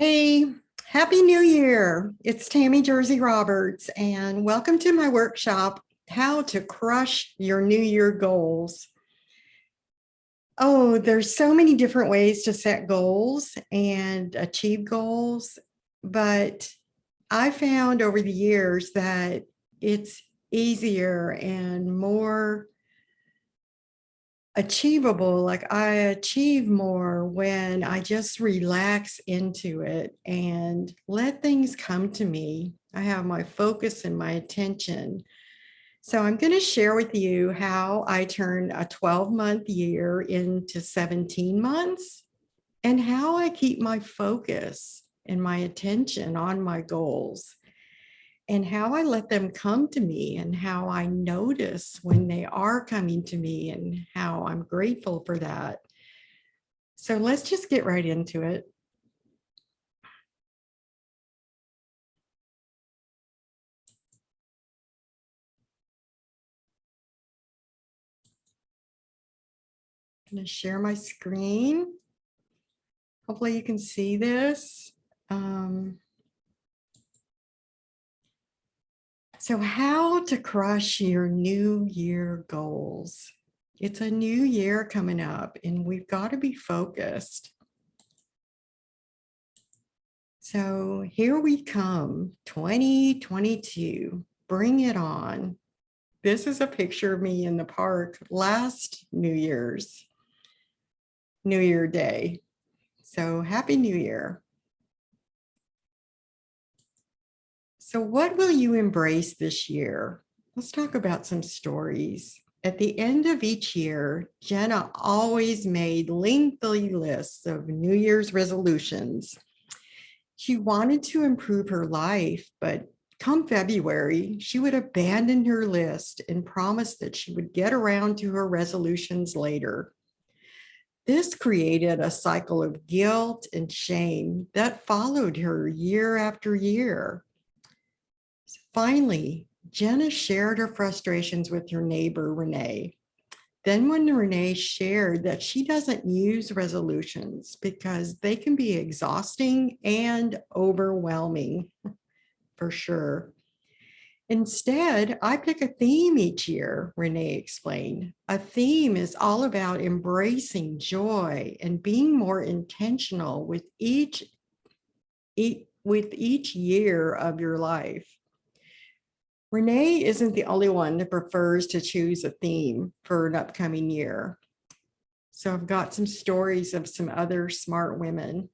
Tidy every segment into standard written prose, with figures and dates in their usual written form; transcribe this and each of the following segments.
Hey, Happy New Year. It's Tami Jersey Roberts, and welcome to my workshop, How to Crush Your New Year Goals. Oh, there's so many different ways to set goals and achieve goals, but I found over the years that it's easier and more achievable. Like I achieve more when I just relax into it and let things come to me. I have my focus and my attention. So I'm going to share with you how I turned a 12-month year into 17 months and how I keep my focus and my attention on my goals and how I let them come to me and how I notice when they are coming to me and how I'm grateful for that. So let's just get right into it. I'm going to share my screen. Hopefully you can see this. So how to crush your new year goals. It's a new year coming up and we've got to be focused. So here we come, 2022, bring it on. This is a picture of me in the park last New Year Day. So Happy New Year. So what will you embrace this year? Let's talk about some stories. At the end of each year, Jenna always made lengthy lists of New Year's resolutions. She wanted to improve her life, but come February, she would abandon her list and promise that she would get around to her resolutions later. This created a cycle of guilt and shame that followed her year after year. Finally, Jenna shared her frustrations with her neighbor, Renee. Then when Renee shared that she doesn't use resolutions because they can be exhausting and overwhelming, for sure. Instead, I pick a theme each year, Renee explained. A theme is all about embracing joy and being more intentional with each year of your life. Renee isn't the only one that prefers to choose a theme for an upcoming year. So I've got some stories of some other smart women.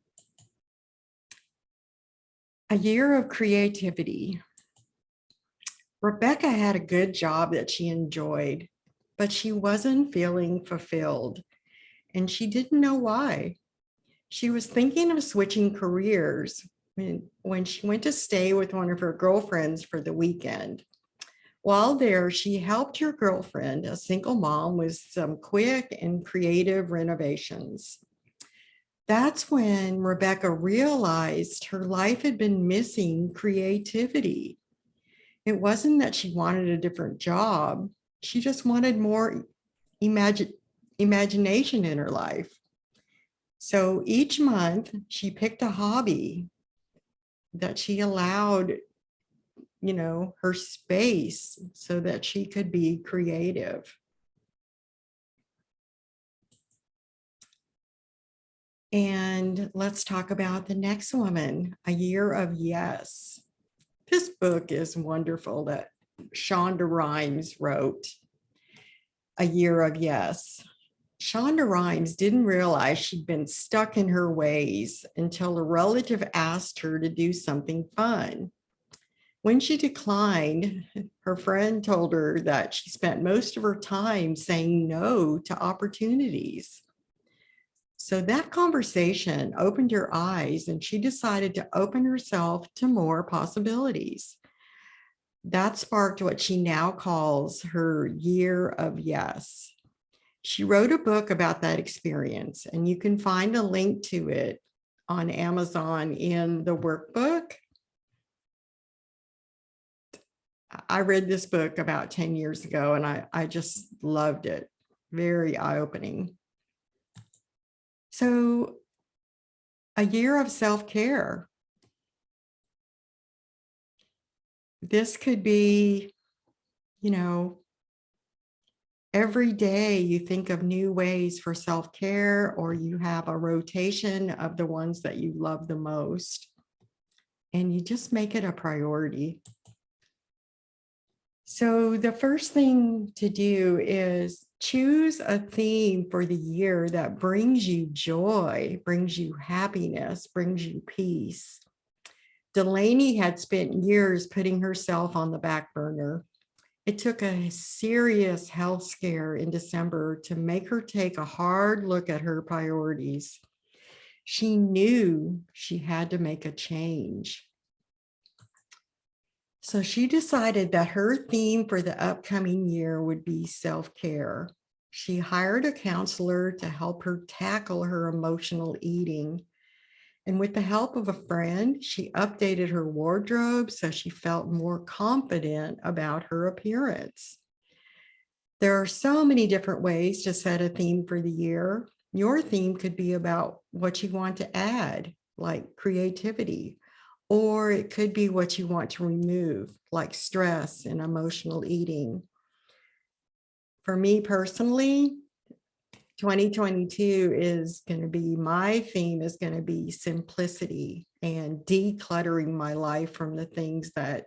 A year of creativity. Rebecca had a good job that she enjoyed, but she wasn't feeling fulfilled, and she didn't know why. She was thinking of switching careers when she went to stay with one of her girlfriends for the weekend. While there, she helped her girlfriend, a single mom, with some quick and creative renovations. That's when Rebecca realized her life had been missing creativity. It wasn't that she wanted a different job. She just wanted more imagination in her life. So each month she picked a hobby that she allowed, her space so that she could be creative. And let's talk about the next woman, A Year of Yes. This book is wonderful that Shonda Rhimes wrote, A Year of Yes. Shonda Rhimes didn't realize she'd been stuck in her ways until a relative asked her to do something fun. When she declined, her friend told her that she spent most of her time saying no to opportunities. So that conversation opened her eyes and she decided to open herself to more possibilities. That sparked what she now calls her Year of Yes. She wrote a book about that experience, and you can find a link to it on Amazon in the workbook. I read this book about 10 years ago, and I just loved it. Very eye-opening. So A year of self-care. This could be, you know, every day you think of new ways for self-care, or you have a rotation of the ones that you love the most, and you just make it a priority. So the first thing to do is choose a theme for the year that brings you joy, brings you happiness, brings you peace. Delaney had spent years putting herself on the back burner. It took a serious health scare in December to make her take a hard look at her priorities. She knew she had to make a change. So she decided that her theme for the upcoming year would be self-care. She hired a counselor to help her tackle her emotional eating. And with the help of a friend, she updated her wardrobe so she felt more confident about her appearance. There are so many different ways to set a theme for the year. Your theme could be about what you want to add, like creativity, or it could be what you want to remove, like stress and emotional eating. For me personally, 2022 is going to be, my theme is going to be simplicity and decluttering my life from the things that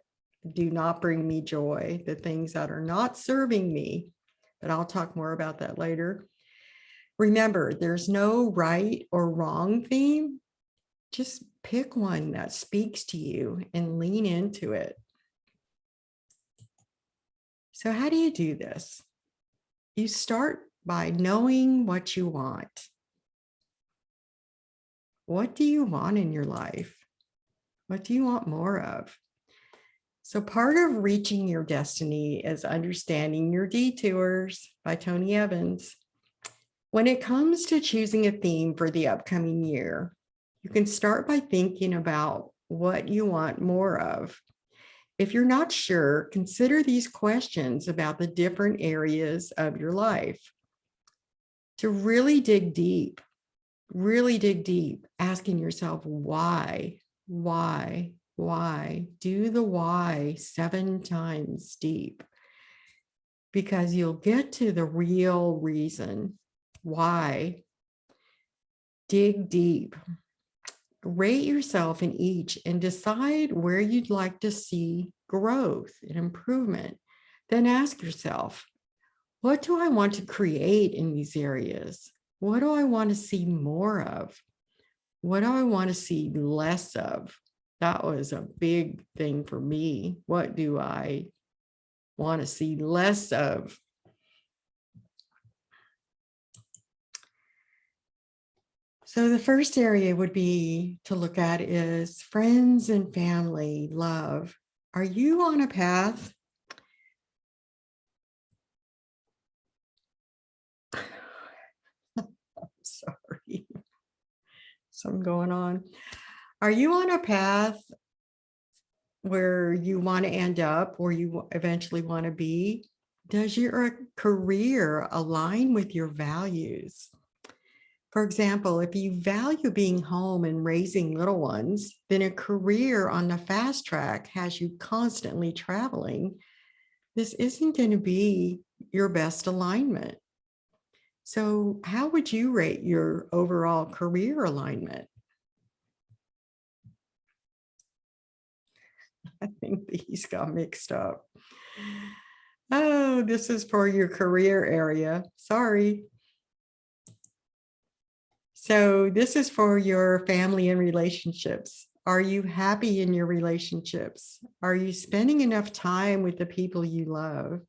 do not bring me joy, the things that are not serving me. But I'll talk more about that later. Remember, there's no right or wrong theme. Just pick one that speaks to you and lean into it. So how do you do this? You start by knowing what you want. What do you want in your life? What do you want more of? So part of reaching your destiny is understanding your detours by Tony Evans. When it comes to choosing a theme for the upcoming year, you can start by thinking about what you want more of. If you're not sure, consider these questions about the different areas of your life. To really dig deep, asking yourself why. Do the why 7 times deep, because you'll get to the real reason why. Dig deep. Rate yourself in each and decide where you'd like to see growth and improvement. Then ask yourself, what do I want to create in these areas? What do I want to see more of? What do I want to see less of? That was a big thing for me. What do I want to see less of? So the first area would be to look at is friends and family, love. Are you on a path? Sorry, something going on. Are you on a path where you want to end up, where you eventually want to be? Does your career align with your values? For example, if you value being home and raising little ones, then a career on the fast track has you constantly traveling. This isn't going to be your best alignment. So how would you rate your overall career alignment? I think these got mixed up. Oh, this is for your career area. Sorry. So this is for your family and relationships. Are you happy in your relationships? Are you spending enough time with the people you love?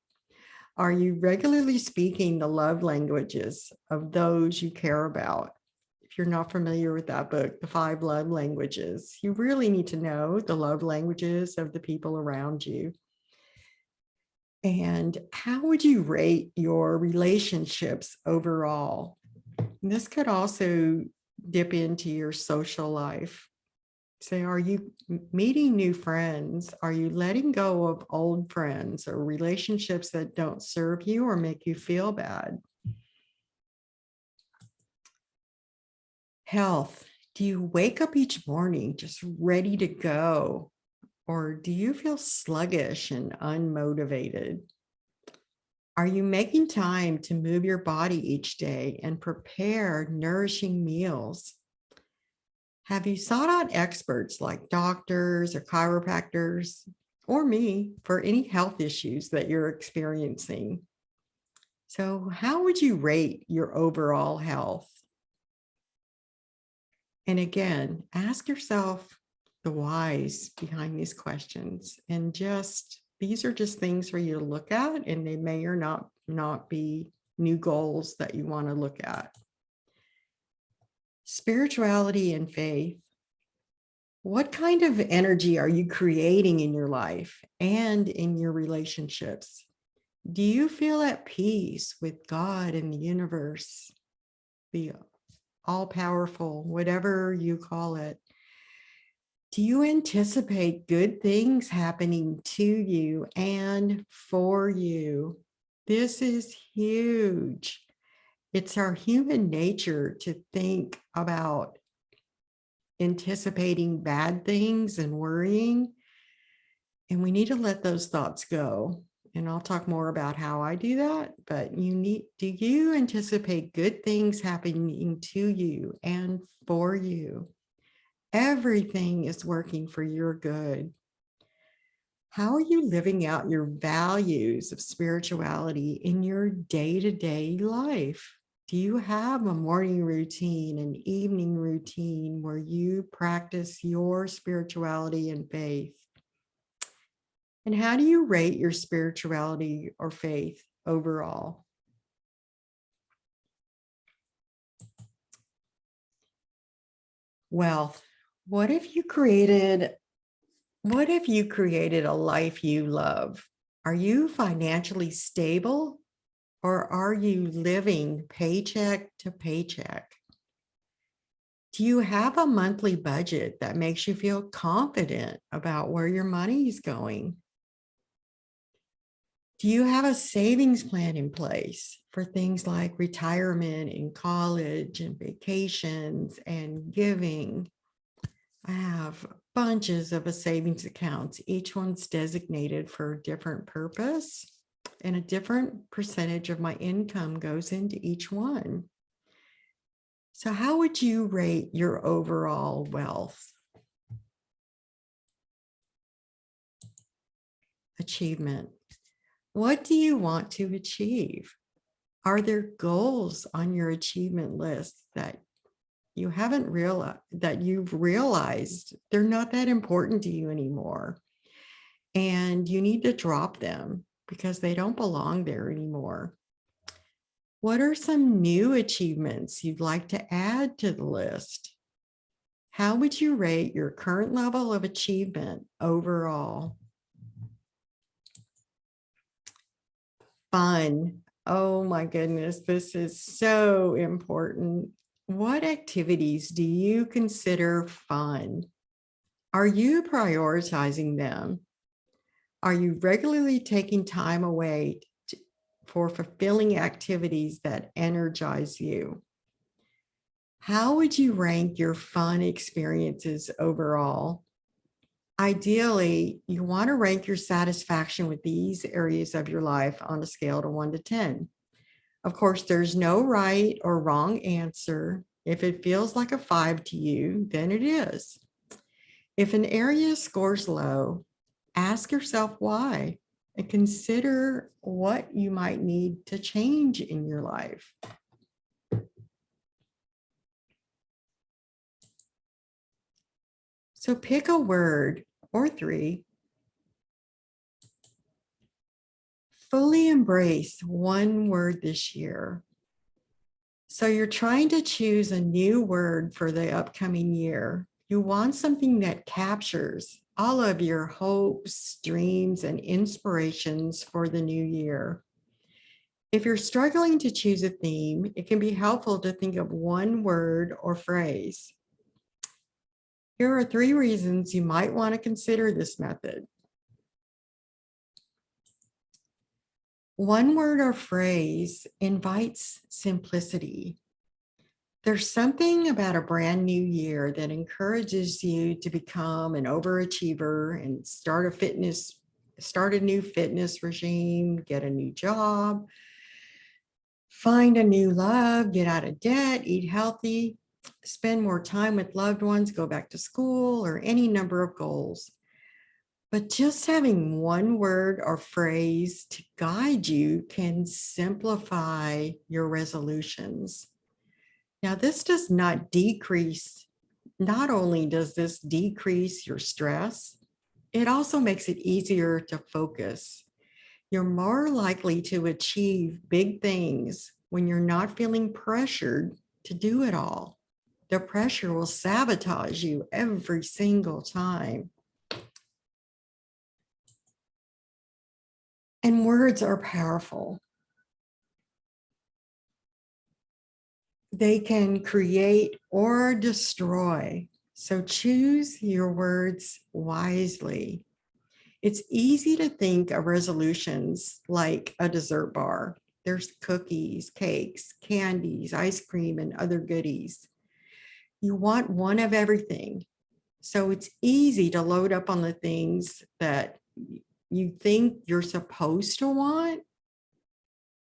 Are you regularly speaking the love languages of those you care about? If you're not familiar with that book, The 5 Love Languages, you really need to know the love languages of the people around you. And how would you rate your relationships overall? And this could also dip into your social life. Say, are you meeting new friends? Are you letting go of old friends or relationships that don't serve you or make you feel bad? Health. Do you wake up each morning just ready to go? Or do you feel sluggish and unmotivated? Are you making time to move your body each day and prepare nourishing meals? Have you sought out experts like doctors or chiropractors or me for any health issues that you're experiencing? So, how would you rate your overall health? And again, ask yourself the whys behind these questions. And just these are just things for you to look at, and they may or not be new goals that you want to look at. Spirituality and faith. What kind of energy are you creating in your life and in your relationships? Do you feel at peace with God and the universe, the all powerful, whatever you call it? Do you anticipate good things happening to you and for you? This is huge. It's our human nature to think about anticipating bad things and worrying, and we need to let those thoughts go. And I'll talk more about how I do that, but do you anticipate good things happening to you and for you? Everything is working for your good. How are you living out your values of spirituality in your day-to-day life? Do you have a morning routine, an evening routine where you practice your spirituality and faith? And how do you rate your spirituality or faith overall? Wealth. What if you created a life you love? Are you financially stable, or are you living paycheck to paycheck? Do you have a monthly budget that makes you feel confident about where your money is going? Do you have a savings plan in place for things like retirement and college and vacations and giving? I have bunches of savings accounts. Each one's designated for a different purpose, and a different percentage of my income goes into each one. So how would you rate your overall wealth? Achievement. What do you want to achieve? Are there goals on your achievement list that you haven't realized, that you've realized they're not that important to you anymore, and you need to drop them because they don't belong there anymore? What are some new achievements you'd like to add to the list? How would you rate your current level of achievement overall? Fun. Oh my goodness, this is so important. What activities do you consider fun? Are you prioritizing them? Are you regularly taking time away for fulfilling activities that energize you? How would you rank your fun experiences overall? Ideally, you want to rank your satisfaction with these areas of your life on a scale to 1 to 10. Of course, there's no right or wrong answer. If it feels like a 5 to you, then it is. If an area scores low, ask yourself why and consider what you might need to change in your life. So pick a word or 3. Fully embrace one word this year. So you're trying to choose a new word for the upcoming year. You want something that captures all of your hopes, dreams, and inspirations for the new year. If you're struggling to choose a theme, it can be helpful to think of one word or phrase. Here are 3 reasons you might want to consider this method. One word or phrase invites simplicity. There's something about a brand new year that encourages you to become an overachiever and start a new fitness regime, get a new job, find a new love, get out of debt, eat healthy, spend more time with loved ones, go back to school, or any number of goals. But just having one word or phrase to guide you can simplify your resolutions. Now, this does not decrease, not only does this decrease your stress, it also makes it easier to focus. You're more likely to achieve big things when you're not feeling pressured to do it all. The pressure will sabotage you every single time. And words are powerful. They can create or destroy. So choose your words wisely. It's easy to think of resolutions like a dessert bar. There's cookies, cakes, candies, ice cream, and other goodies. You want one of everything. So it's easy to load up on the things that you think you're supposed to want.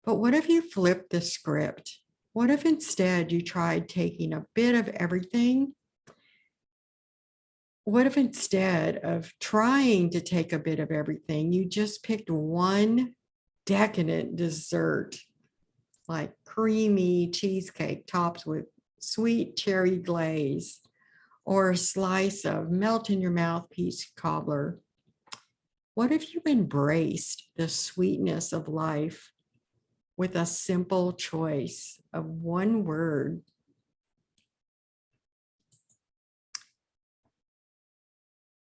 But what if you flip the script? What if instead you tried taking a bit of everything? What if instead of trying to take a bit of everything, you just picked one decadent dessert, like creamy cheesecake topped with sweet cherry glaze, or a slice of melt in your mouth peach cobbler? What if you embraced the sweetness of life with a simple choice of one word?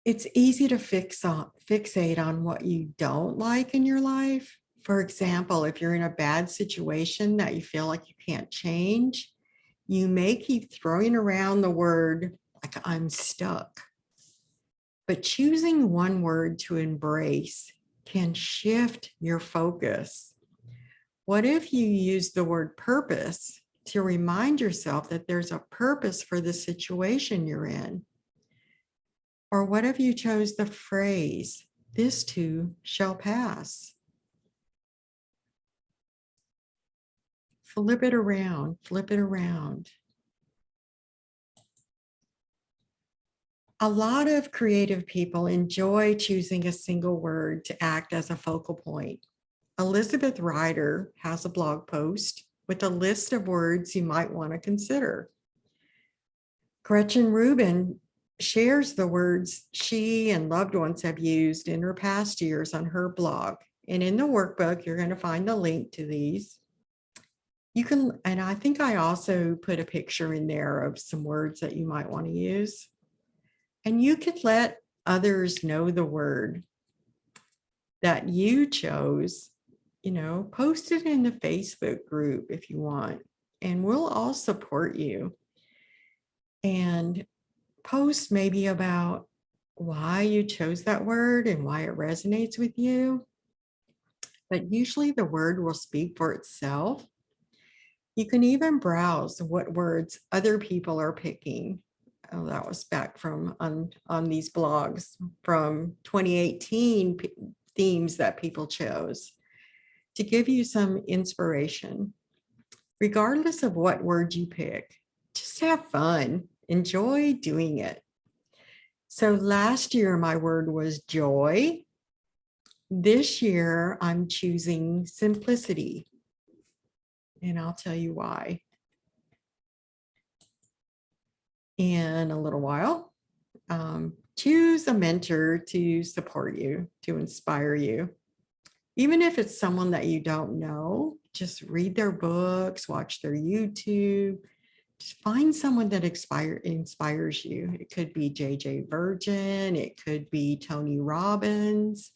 It's easy to fixate on what you don't like in your life. For example, if you're in a bad situation that you feel like you can't change, you may keep throwing around the word like I'm stuck. But choosing one word to embrace can shift your focus. What if you use the word purpose to remind yourself that there's a purpose for the situation you're in? Or what if you chose the phrase, this too shall pass? Flip it around, flip it around. A lot of creative people enjoy choosing a single word to act as a focal point. Elizabeth Ryder has a blog post with a list of words you might want to consider. Gretchen Rubin shares the words she and loved ones have used in her past years on her blog. And in the workbook, you're going to find the link to these. You can, and I think I also put a picture in there of some words that you might want to use. And you could let others know the word that you chose, post it in the Facebook group if you want, and we'll all support you. And post maybe about why you chose that word and why it resonates with you. But usually the word will speak for itself. You can even browse what words other people are picking. Oh, that was back from on these blogs from 2018 themes that people chose to give you some inspiration. Regardless of what word you pick, just have fun. Enjoy doing it. So last year, my word was joy. This year, I'm choosing simplicity. And I'll tell you why in a little while. Choose a mentor to support you, to inspire you. Even if it's someone that you don't know, just read their books, watch their YouTube. Just find someone that inspires you. It could be JJ Virgin. It could be Tony Robbins.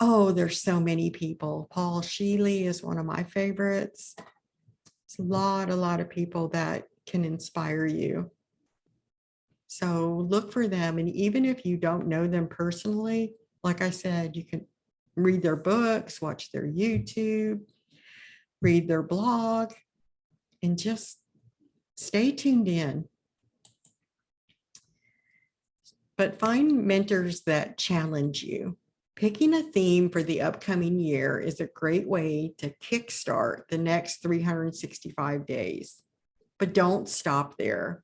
Oh, there's so many people. Paul Sheely is one of my favorites. It's a lot of people that can inspire you. So look for them. And even if you don't know them personally, like I said, you can read their books, watch their YouTube, read their blog, and just Stay tuned in, but find mentors that challenge you. Picking a theme for the upcoming year is a great way to kickstart the next 365 days. But don't stop there.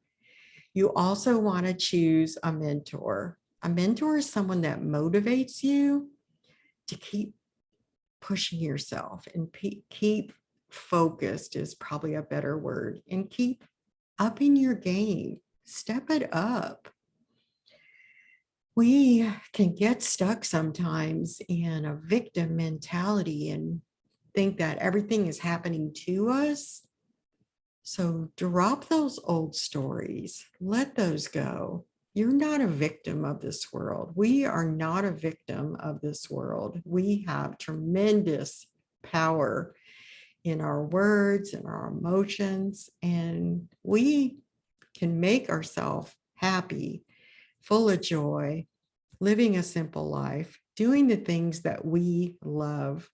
You also want to choose a mentor. A mentor is someone that motivates you to keep pushing yourself and keep focused is probably a better word, and keep upping your game. Step it up. We can get stuck sometimes in a victim mentality and think that everything is happening to us. So drop those old stories, let those go. You're not a victim of this world. We are not a victim of this world. We have tremendous power in our words and our emotions, and we can make ourselves happy, full of joy, living a simple life, doing the things that we love.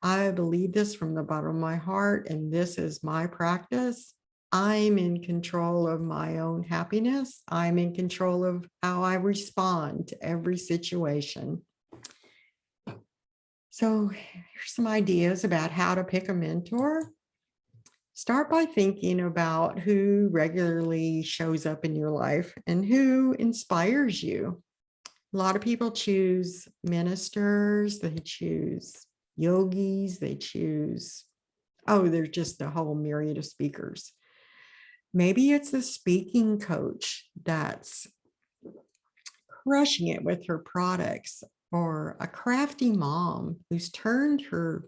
I believe this from the bottom of my heart, and this is my practice. I'm in control of my own happiness. I'm in control of how I respond to every situation. So here's some ideas about how to pick a mentor. Start by thinking about who regularly shows up in your life and who inspires you. A lot of people choose ministers, they choose yogis, they choose, there's just a whole myriad of speakers. Maybe it's a speaking coach that's crushing it with her products, or a crafty mom who's turned her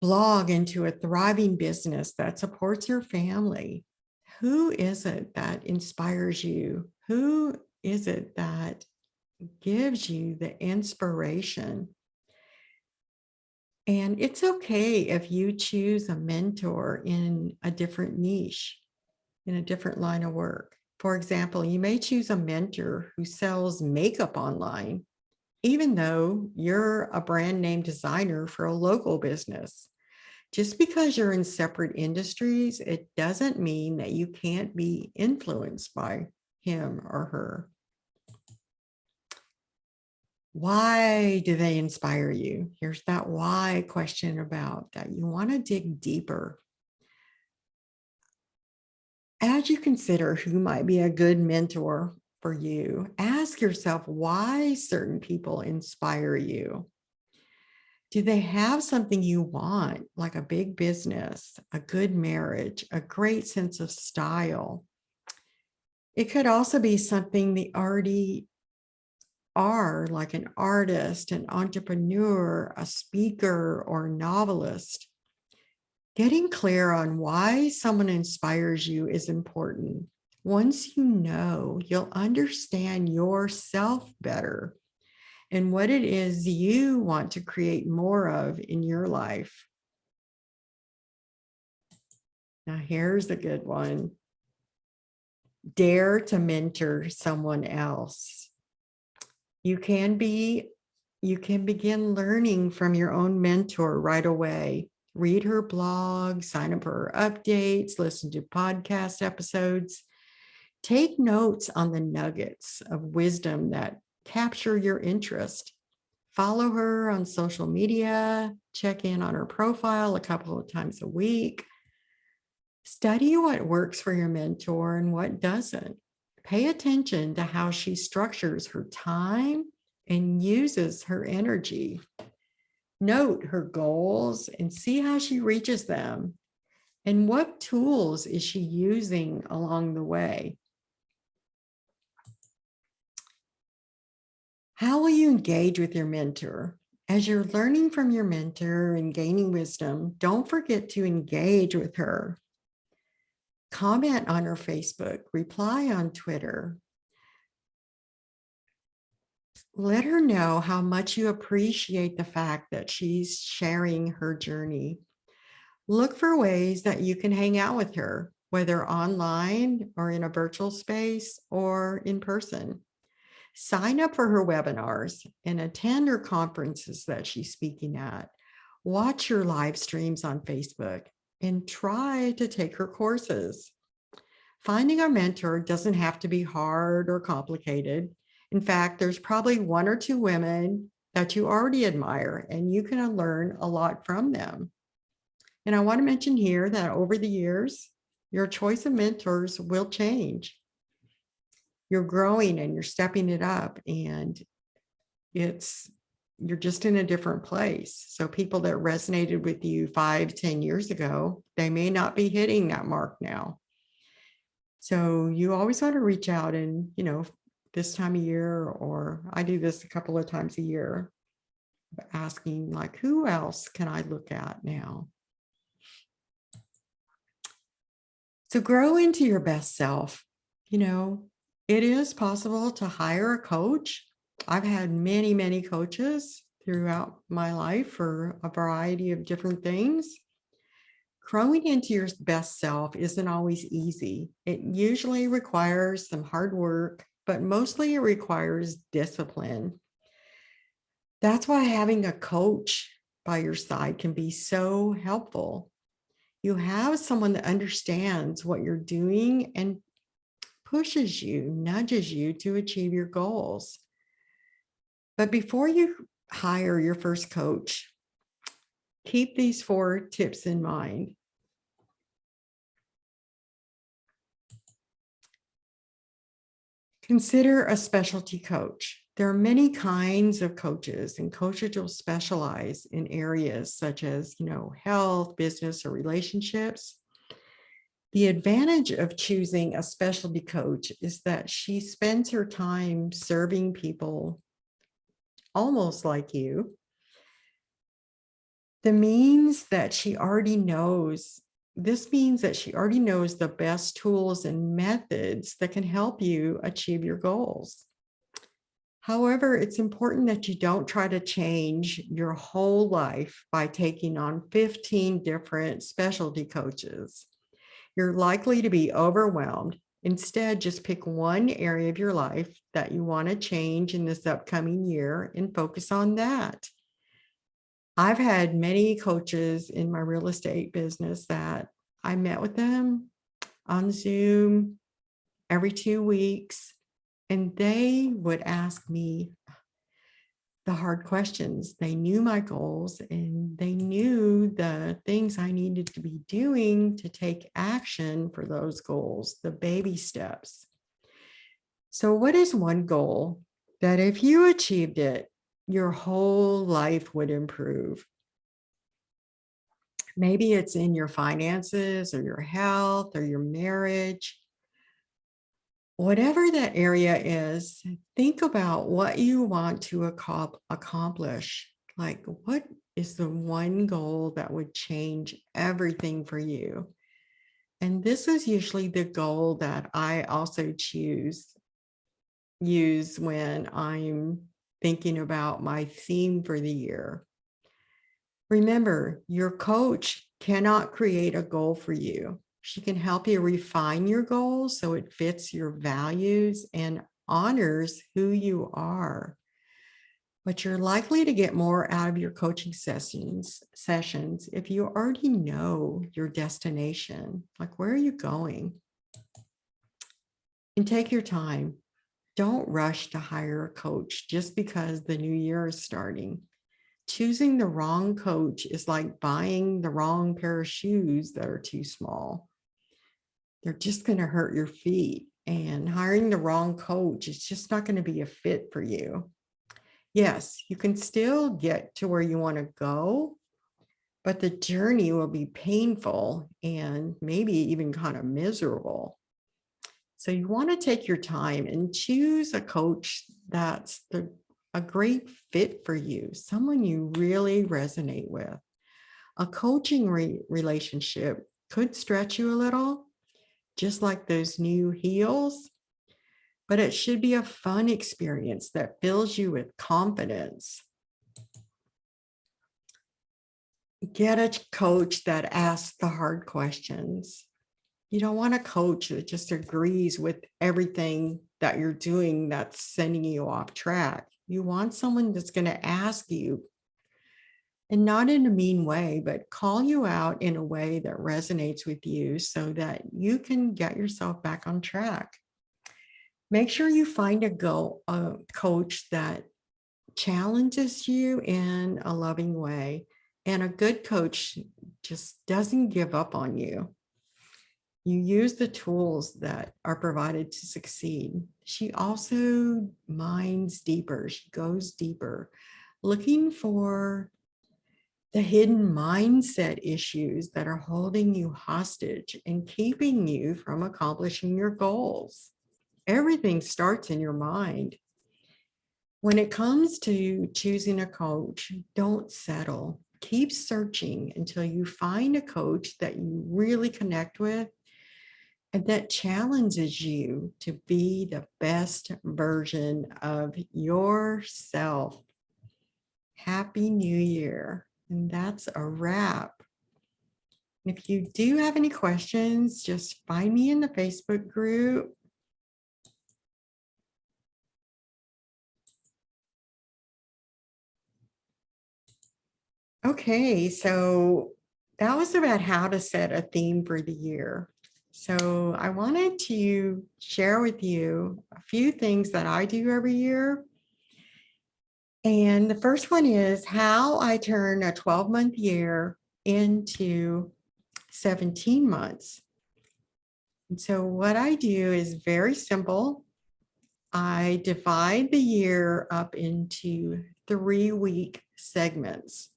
blog into a thriving business that supports her family. Who is it that inspires you? Who is it that gives you the inspiration? And it's okay if you choose a mentor in a different niche, in a different line of work. For example, you may choose a mentor who sells makeup online, even though you're a brand name designer for a local business. Just because you're in separate industries, it doesn't mean that you can't be influenced by him or her. Why do they inspire you? Here's that why question about that. You want to dig deeper. As you consider who might be a good mentor for you, ask yourself why certain people inspire you. Do they have something you want, like a big business, a good marriage, a great sense of style? It could also be something they already are, like an artist, an entrepreneur, a speaker, or a novelist. Getting clear on why someone inspires you is important. Once you know, you'll understand yourself better and what it is you want to create more of in your life. Now, here's a good one. Dare to mentor someone else. You can begin learning from your own mentor right away. Read her blog, sign up for her updates, listen to podcast episodes. Take notes on the nuggets of wisdom that capture your interest. Follow her on social media, check in on her profile a couple of times a week. Study what works for your mentor and what doesn't. Pay attention to how she structures her time and uses her energy. Note her goals and see how she reaches them. And what tools is she using along the way? How will you engage with your mentor? As you're learning from your mentor and gaining wisdom, don't forget to engage with her. Comment on her Facebook, reply on Twitter. Let her know how much you appreciate the fact that she's sharing her journey. Look for ways that you can hang out with her, whether online or in a virtual space or in person. Sign up for her webinars and attend her conferences that she's speaking at. Watch her live streams on Facebook. and try to take her courses. Finding a mentor doesn't have to be hard or complicated. In fact, there's probably one or two women that you already admire, and you can learn a lot from them. And I want to mention here that over the years, your choice of mentors will change. You're growing and you're stepping it up, and you're just in a different place. So people that resonated with you 5-10 years ago, they may not be hitting that mark now. So you always want to reach out and, this time of year, or I do this a couple of times a year, asking like, who else can I look at now? So grow into your best self. It is possible to hire a coach. I've had many, many coaches throughout my life for a variety of different things. Growing into your best self isn't always easy. It usually requires some hard work, but mostly it requires discipline. That's why having a coach by your side can be so helpful. You have someone that understands what you're doing and pushes you, nudges you to achieve your goals. But before you hire your first coach, keep these 4 tips in mind. Consider a specialty coach. There are many kinds of coaches, and coaches will specialize in areas such as, health, business, or relationships. The advantage of choosing a specialty coach is that she spends her time serving people almost like you. This means that she already knows the best tools and methods that can help you achieve your goals. However, it's important that you don't try to change your whole life by taking on 15 different specialty coaches. You're likely to be overwhelmed. Instead, just pick one area of your life that you want to change in this upcoming year and focus on that. I've had many coaches in my real estate business that I met with them on Zoom every 2 weeks, and they would ask me the hard questions. They knew my goals and they knew the things I needed to be doing to take action for those goals, the baby steps. So what is one goal that if you achieved it, your whole life would improve? Maybe it's in your finances or your health or your marriage. Whatever that area is, think about what you want to accomplish. Like, what is the one goal that would change everything for you? And this is usually the goal that I also use when I'm thinking about my theme for the year. Remember, your coach cannot create a goal for you. She can help you refine your goals so it fits your values and honors who you are. But you're likely to get more out of your coaching sessions if you already know your destination, like where are you going? And take your time. Don't rush to hire a coach just because the new year is starting. Choosing the wrong coach is like buying the wrong pair of shoes that are too small. They're just going to hurt your feet, and hiring the wrong coach is just not going to be a fit for you. Yes, you can still get to where you want to go, but the journey will be painful and maybe even kind of miserable. So you want to take your time and choose a coach that's a great fit for you, someone you really resonate with. A coaching relationship could stretch you a little, just like those new heels, but it should be a fun experience that fills you with confidence. Get a coach that asks the hard questions. You don't want a coach that just agrees with everything that you're doing that's sending you off track. You want someone that's going to ask you and not in a mean way, but call you out in a way that resonates with you so that you can get yourself back on track. Make sure you find a coach that challenges you in a loving way. And a good coach just doesn't give up on you. You use the tools that are provided to succeed. She also mines deeper. She goes deeper, looking for the hidden mindset issues that are holding you hostage and keeping you from accomplishing your goals. Everything starts in your mind. When it comes to choosing a coach, don't settle. Keep searching until you find a coach that you really connect with and that challenges you to be the best version of yourself. Happy New Year. And that's a wrap. If you do have any questions, just find me in the Facebook group. Okay, so that was about how to set a theme for the year. So I wanted to share with you a few things that I do every year. And the first one is how I turn a 12-month year into 17 months. And so what I do is very simple. I divide the year up into 3-week segments.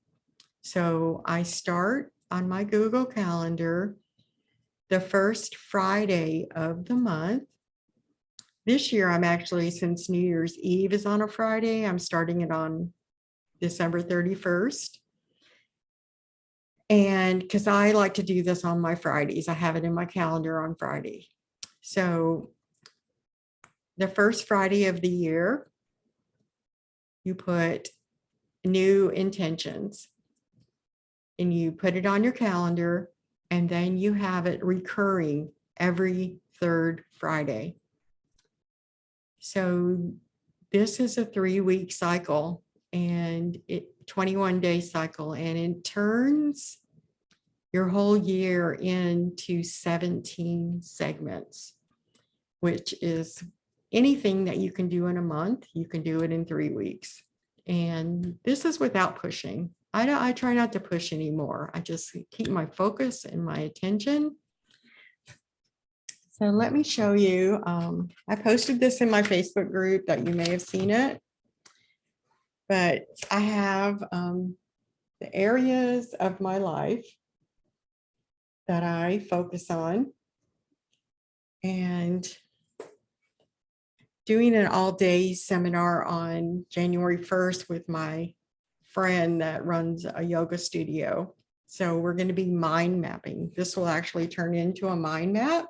So I start on my Google Calendar the first Friday of the month. This year, I'm actually, since New Year's Eve is on a Friday, I'm starting it on December 31st. And because I like to do this on my Fridays, I have it in my calendar on Friday. So the first Friday of the year, you put new intentions and you put it on your calendar, and then you have it recurring every third Friday. So this is a 3-week cycle and 21-day cycle, and it turns your whole year into 17 segments, which is anything that you can do in a month, you can do it in 3 weeks. And this is without pushing. I try not to push anymore. I just keep my focus and my attention. So let me show you. I posted this in my Facebook group that you may have seen it, but I have the areas of my life that I focus on, and doing an all-day seminar on January 1st with my friend that runs a yoga studio. So we're going to be mind mapping. This will actually turn into a mind map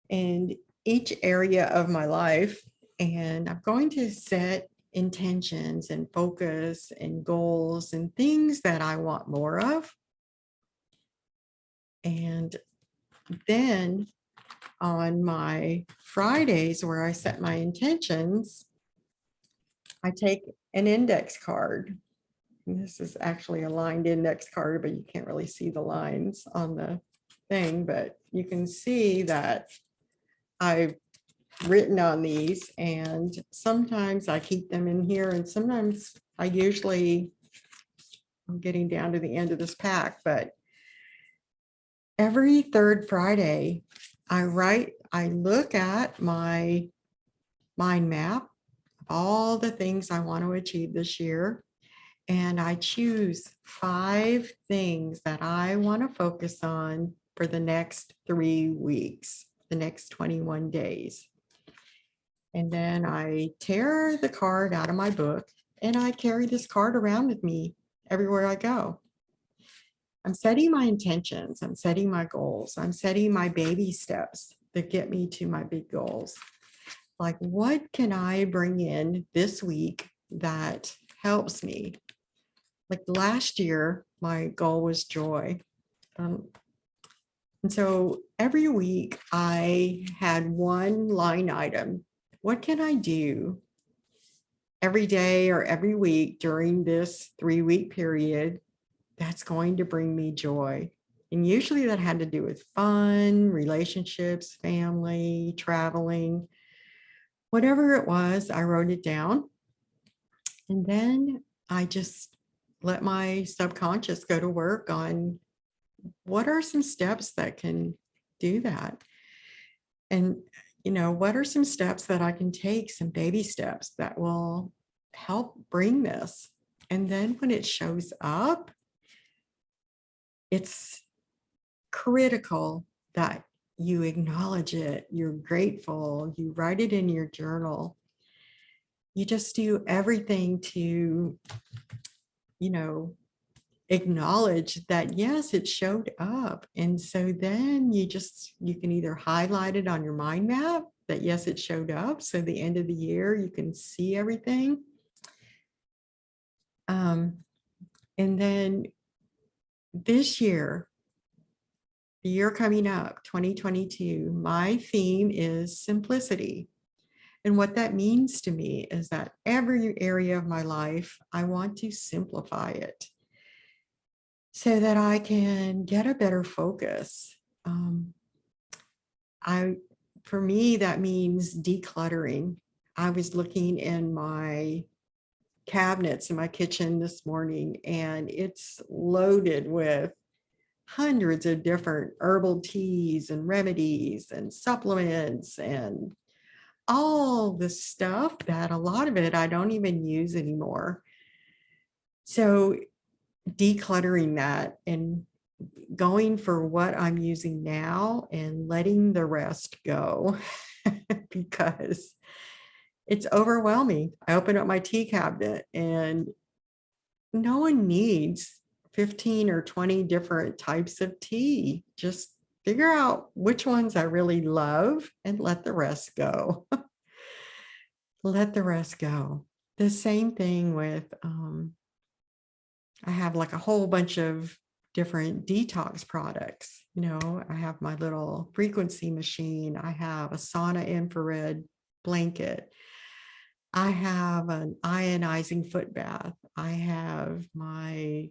in each area of my life. And I'm going to set intentions and focus and goals and things that I want more of. And then on my Fridays where I set my intentions, I take an index card. And this is actually a lined index card, but you can't really see the lines on the thing, but you can see that I've written on these, and sometimes I keep them in here, and sometimes I'm getting down to the end of this pack, but every third Friday, I look at my mind map, all the things I want to achieve this year, and I choose 5 things that I want to focus on for the next 3 weeks, the next 21 days. And then I tear the card out of my book and I carry this card around with me everywhere I go. I'm setting my intentions. I'm setting my goals. I'm setting my baby steps that get me to my big goals. Like, what can I bring in this week that helps me? Like last year, my goal was joy. And so every week I had one line item. What can I do every day or every week during this 3-week period that's going to bring me joy. And usually that had to do with fun, relationships, family, traveling, whatever it was. I wrote it down. And then I just let my subconscious go to work on what are some steps that can do that. And, what are some steps that I can take, some baby steps that will help bring this. And then when it shows up, it's critical that you acknowledge it, you're grateful, you write it in your journal. You just do everything to, acknowledge that, yes, it showed up. And so then you can either highlight it on your mind map that, yes, it showed up. So the end of the year, you can see everything. And then this year, the year coming up, 2022, my theme is simplicity. And what that means to me is that every area of my life, I want to simplify it so that I can get a better focus. For me, that means decluttering. I was looking in my cabinets in my kitchen this morning, and it's loaded with hundreds of different herbal teas and remedies and supplements and all the stuff that a lot of it I don't even use anymore. So decluttering that and going for what I'm using now and letting the rest go because it's overwhelming. I open up my tea cabinet and no one needs 15 or 20 different types of tea. Just figure out which ones I really love and let the rest go. Let the rest go. The same thing with, I have like a whole bunch of different detox products. I have my little frequency machine. I have a sauna infrared blanket. I have an ionizing foot bath. I have my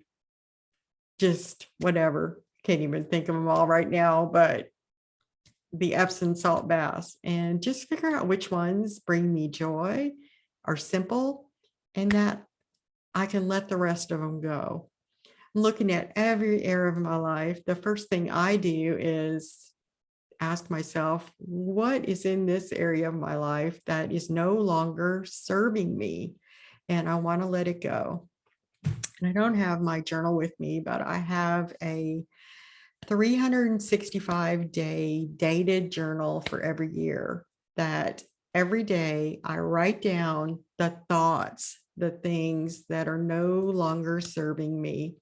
just whatever, can't even think of them all right now, but the Epsom salt baths, and just figure out which ones bring me joy, are simple, and that I can let the rest of them go. Looking at every area of my life, the first thing I do is ask myself, what is in this area of my life that is no longer serving me? And I want to let it go. And I don't have my journal with me, but I have a 365-day dated journal for every year that every day I write down the thoughts, the things that are no longer serving me.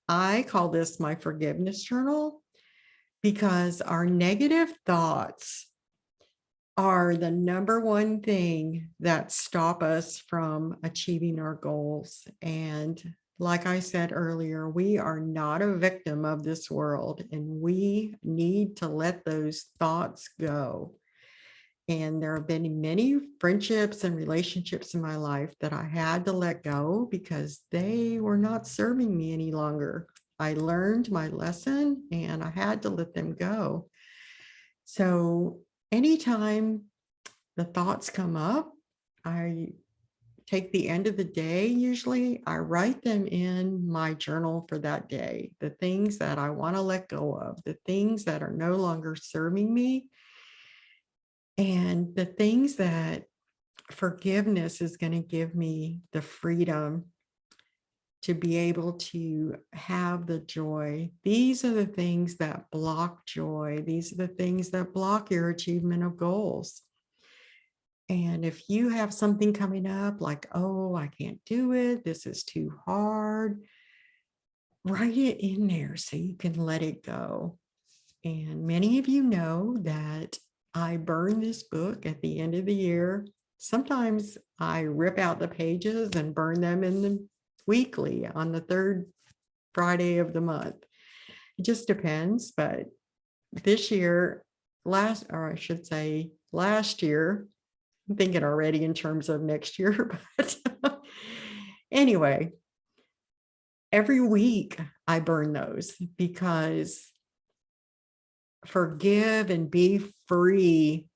I call this my forgiveness journal because our negative thoughts are the number one thing that stop us from achieving our goals. And like I said earlier, we are not a victim of this world, and we need to let those thoughts go. And there have been many friendships and relationships in my life that I had to let go because they were not serving me any longer. I learned my lesson and I had to let them go. So anytime the thoughts come up, I take the end of the day, usually I write them in my journal for that day, the things that I want to let go of, the things that are no longer serving me, and the things that forgiveness is going to give me the freedom to be able to have the joy. These are the things that block joy. These are the things that block your achievement of goals. And if you have something coming up like, oh, I can't do it, this is too hard, write it in there so you can let it go. And many of you know that I burn this book at the end of the year. Sometimes I rip out the pages and burn them in the weekly on the third Friday of the month. It just depends. But this year, last year, I'm thinking already in terms of next year, but anyway, every week I burn those because forgive and be free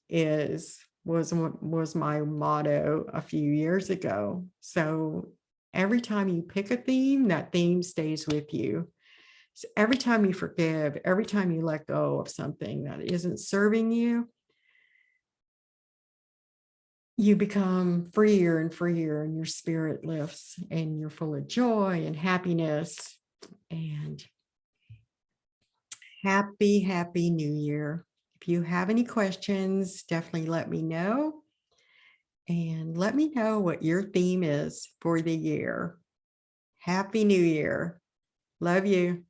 was my motto a few years ago. So every time you pick a theme, that theme stays with you. So every time you forgive, every time you let go of something that isn't serving you, you become freer and freer, and your spirit lifts, and you're full of joy and happiness. And happy New Year. If you have any questions, definitely let me know. And let me know what your theme is for the year. Happy New Year. Love you.